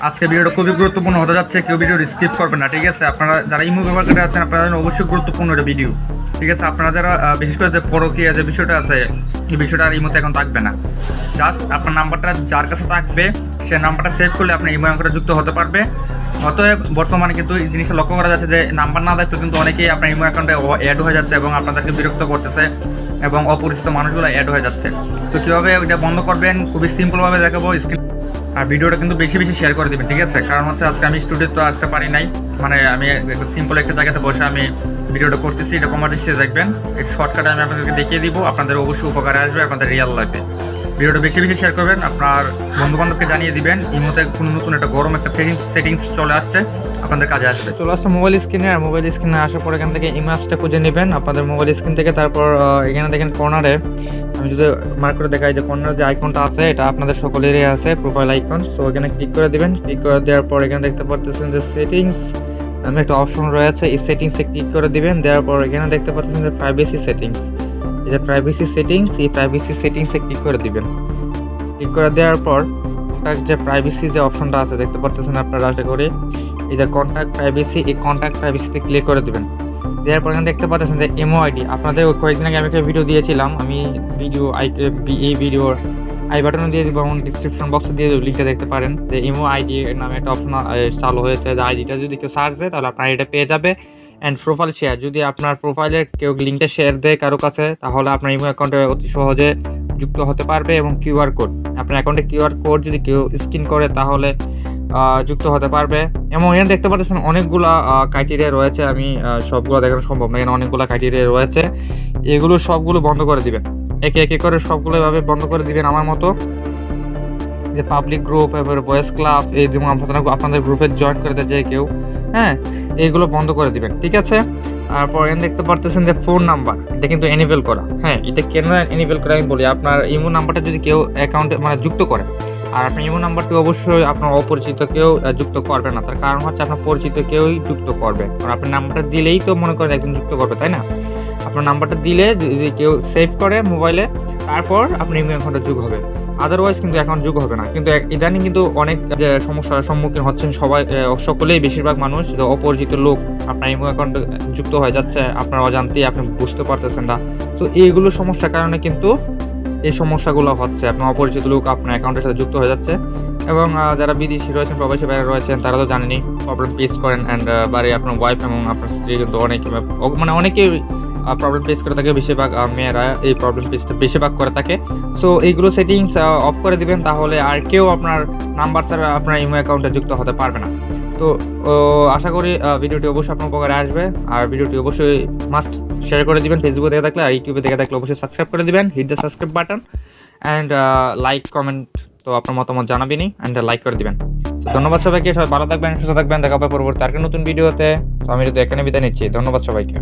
আজকে ভিডিওটা খুবই গুরুত্বপূর্ণ হতে যাচ্ছে, কেউ ভিডিও স্কিপ করবেন না, ঠিক আছে? আপনারা যারা ইমো ব্যবহার করে আছেন আপনারা জন্য অবশ্যই গুরুত্বপূর্ণ একটা ভিডিও, ঠিক আছে? আপনারা যারা বিশেষ করে যে পরকীয়া যে বিষয়টা আছে, এই বিষয়টা আর ইমোতে এখন থাকবে না। জাস্ট আপনার নাম্বারটা যার কাছে থাকবে সে নাম্বারটা সেভ করলে আপনি ইমো অ্যাকাউন্টে যুক্ত হতে পারবে। অতএব বর্তমানে কিন্তু এই জিনিসটা লক্ষ্য করা যাচ্ছে যে নাম্বার না থাকলে কিন্তু অনেকেই আপনার ইমো অ্যাকাউন্টে অ্যাড হয়ে যাচ্ছে এবং আপনাদেরকে বিরক্ত করতেছে এবং অপরিচিত মানুষগুলো অ্যাড হয়ে যাচ্ছে। তো কীভাবে ওইটা বন্ধ করবেন খুবই সিম্পলভাবে দেখাবো। আর ভিডিওটা কিন্তু বেশি বেশি শেয়ার করে দেবেন, ঠিক আছে? কারণ হচ্ছে আজকে আমি স্টুডিও তো আসতে পারি নাই, মানে আমি একটা সিম্পল একটা জায়গাতে বসে আমি ভিডিওটা করতেছি, এটা কমার্শিয়াল দেখবেন। এই শর্টকাটে আমি আপনাদেরকে দেখিয়ে দিব, আপনাদের অবশ্যই উপকারে আসবে আপনাদের রিয়েল লাইফে। ভিডিওটা বেশি বেশি শেয়ার করবেন, আপনার বন্ধুবান্ধবকে জানিয়ে দিবেন। ইমোতে কোনো নতুন একটা গরম একটা সেটিংস চলে আসছে, আপনাদের কাজে আসবে। চলে আসছে মোবাইল স্ক্রিনে, আর মোবাইল স্ক্রিনে আসার পর এখান থেকে ইমো অ্যাপসটা খুঁজে নেবেন আপনাদের মোবাইল স্ক্রিন থেকে। তারপর এখানে দেখেন কর্নারে, আমি যদি মার্ক করে দেখাই যে কর্নার যে আইকনটা আছে এটা আপনাদের সকলেরই আছে, প্রোফাইল আইকন। সো এখানে ক্লিক করে দিবেন। ক্লিক করে দেওয়ার পর এখানে দেখতে পাচ্ছেন যে সেটিংস আমি একটা অপশন রয়েছে, এই সেটিংসে ক্লিক করে দিবেন। দেওয়ার পর এখানে দেখতে পাচ্ছেন যে প্রাইভেসি সেটিংস, এই যে প্রাইভেসি সেটিংস, এই প্রাইভেসি সেটিংসে ক্লিক করে দিবেন। ক্লিক করে দেওয়ার পর যে প্রাইভেসি যে অপশনটা আছে দেখতে পাচ্ছেন আপনারা, আশা করি এই যে কন্ট্যাক্ট প্রাইভেসি, এই কন্ট্যাক্ট প্রাইভেসিতে ক্লিক করে দিবেন। দেওয়ার পর এখানে দেখতে পাচ্ছেন যে এমও আইডি, আপনাদের কয়েকদিন আগে আমি একটা ভিডিও দিয়েছিলাম, আমি এই ভিডিওর আই বাটনে দিয়ে দিব এবং ডিসক্রিপশন বক্সে দিয়ে দেবো, লিঙ্কটা দেখতে পারেন। যে এমও আইডি নামে একটা অপশন চালু হয়েছে, যে আইডিটা যদি কেউ সার্চ দেয় তাহলে আপনার এটা পেয়ে যাবে। অ্যান্ড প্রোফাইল শেয়ার, যদি আপনার প্রোফাইলের কেউ লিঙ্কটা শেয়ার দেয় কারো কাছে তাহলে আপনার ইমো অ্যাকাউন্টে অতি সহজে যুক্ত হতে পারবে। এবং কিউআর কোড, আপনার অ্যাকাউন্টে কিউআর কোড যদি কেউ স্ক্যান করে তাহলে যুক্ত হতে পারবে। এবং এখানে দেখতে পাচ্ছেন অনেকগুলা ক্রাইটেরিয়া রয়েছে, আমি সবগুলো দেখানো সম্ভব না, এখানে অনেকগুলো ক্রাইটেরিয়া রয়েছে, এগুলো সবগুলো বন্ধ করে দিবেন, একে একে করে সবগুলো এভাবে বন্ধ করে দিবেন। আমার মতো যে পাবলিক গ্রুপ, এবার বয়েস ক্লাব, এই যেমন আপনাদের গ্রুপে জয়েন করে দেয় যে কেউ, হ্যাঁ, এইগুলো বন্ধ করে দিবেন, ঠিক আছে? তারপর এখানে দেখতে পারতেছেন যে ফোন নাম্বার, এটা কিন্তু এনেবল করা। হ্যাঁ, এটা কেন এনেবল করা আমি বলি, আপনার ইমো নাম্বারটা যদি কেউ অ্যাকাউন্টে মানে যুক্ত করে, আর আপনার ইমো নাম্বারটি অবশ্যই আপনার অপরিচিত কেউ যুক্ত করবে না। তার কারণ হচ্ছে আপনার পরিচিত কেউই যুক্ত করবে, কারণ আপনার নাম্বারটা দিলেই তো মনে করেন একজন যুক্ত করবে, তাই না? আপনার নাম্বারটা দিলে যদি কেউ সেভ করে মোবাইলে, তারপর আপনার ইমো অ্যাকাউন্টে যুগ হবে, আদারওয়াইজ কিন্তু অ্যাকাউন্ট যুগ হবে না। কিন্তু ইদানিং কিন্তু অনেক যে সমস্যার সম্মুখীন হচ্ছেন সবাই, সকলেই, বেশিরভাগ মানুষ, যে অপরিচিত লোক আপনার ইমো অ্যাকাউন্টে যুক্ত হয়ে যাচ্ছে আপনার অজান্তেই, আপনি বুঝতে পারতেছেন না। সো এইগুলো সমস্যার কারণে কিন্তু এই সমস্যাগুলো হচ্ছে, আপনার অপরিচিত লোক আপনার অ্যাকাউন্টের সাথে যুক্ত হয়ে যাচ্ছে। এবং যারা বিদেশি রয়েছেন, প্রবাসী বাইরে রয়েছেন, তারা তো জানেনই প্রবলেম ফেস করেন। অ্যান্ড বাড়ি আপনার ওয়াইফ এবং আপনার স্ত্রী কিন্তু অনেকে মানে অনেকেই প্রবলেম ফেস করে থাকে, বেশিরভাগ মেয়েরা এই প্রবলেম ফেসটা বেশিরভাগ করে থাকে। সো এইগুলো সেটিংস অফ করে দিবেন, তাহলে আর কেউ আপনার নাম্বার ছাড়া আপনার ইমো অ্যাকাউন্টে যুক্ত হতে পারবে না। তো আশা করি ভিডিওটি অবশ্যই আপনার উপকারে আসবে, আর ভিডিওটি অবশ্যই মাস্ট শেয়ার করে দিবেন ফেসবুকে দেখে থাকলে, আর ইউটিউবে দেখে থাকলে অবশ্যই সাবস্ক্রাইব করে দিবেন, hit the subscribe button and like comment, তো আপনার মতামত জানাবেনই, অ্যান্ড লাইক করে দিবেন। তো ধন্যবাদ সবাইকে, সবাই ভালো থাকবেন, সুস্থ থাকবেন, দেখা হবে পরবর্তী আরেকটা নতুন ভিডিওতে। তো আমি যদি এখানে বিদায় নিচ্ছি, ধন্যবাদ সবাইকে।